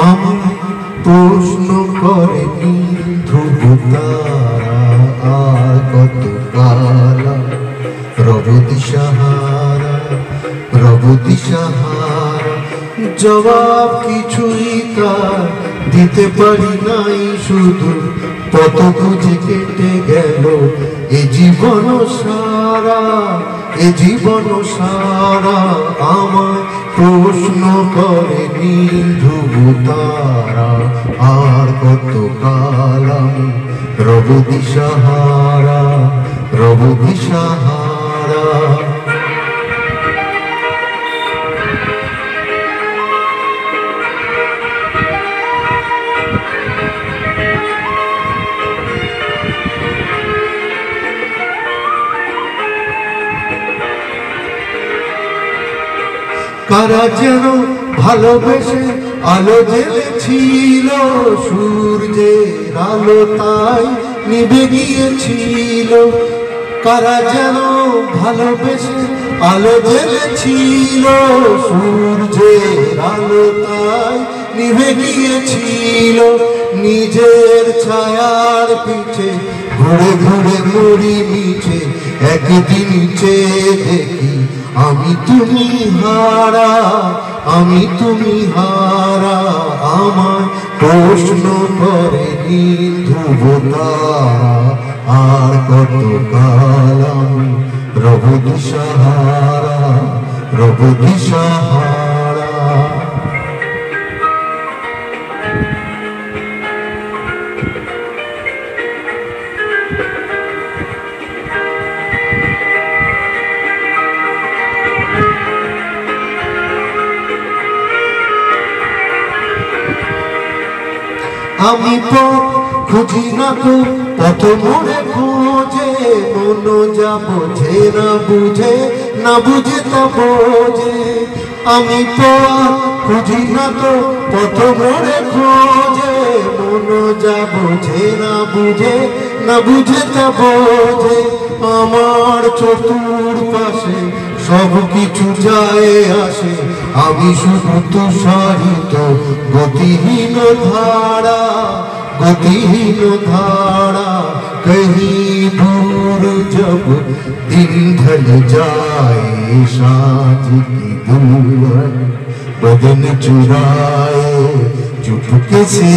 আমায় প্রশ্ন করেনি ধ্রুব তারা আর কত কালা রব দিশাহারা রব দিশাহারা জবাব কিছুই তার দিতে পারি নাই শুধু পথ বুঝে কেটে গেল এ জীবন সারা এ জীবন সারা আমায় প্রশ্ন করে নীল ধ্রুব তারা আর কত কাল আমি রব দিশাহারা রব দিশাহারা কারা যেন ভালোবেসে আলো জ্বেলেছিল সূর্যের আলো তাই নিভে গিয়েছিল কারা যেন ভালোবেসে আলো জ্বেলেছিল সূর্যের আলো তাই নিভে গিয়েছিল নিজের ছায়ার পিছে ঘুরে ঘুরে মরি মিছে একদিন চেয়ে দেখি আমি তুমি হারা আমি তুমি হারা আমায় প্রশ্ন করে নীল ধ্রুব তারা আর কত কাল আমি রব দিশাহারা রব দিশাহারা আমি পথ খুঁজি না তো পথ মোড়ে খোঁজে মন যা বোঝে না বুঝে না বুঝে তা বোঝে আমি পথ খুঁজি না তো পথ মোড়ে খোঁজে মন যা বোঝে না বুঝে না বুঝে তা বোঝে আমার চতুর্পাশে সব কিছু যায় আসে আমি শুধু তুষারিত গতিহীন ধারা গতিহীন ধারা कहीं दूर जब दिन ढल जाए साथ की दुल्हन बदन चुराए चुपके से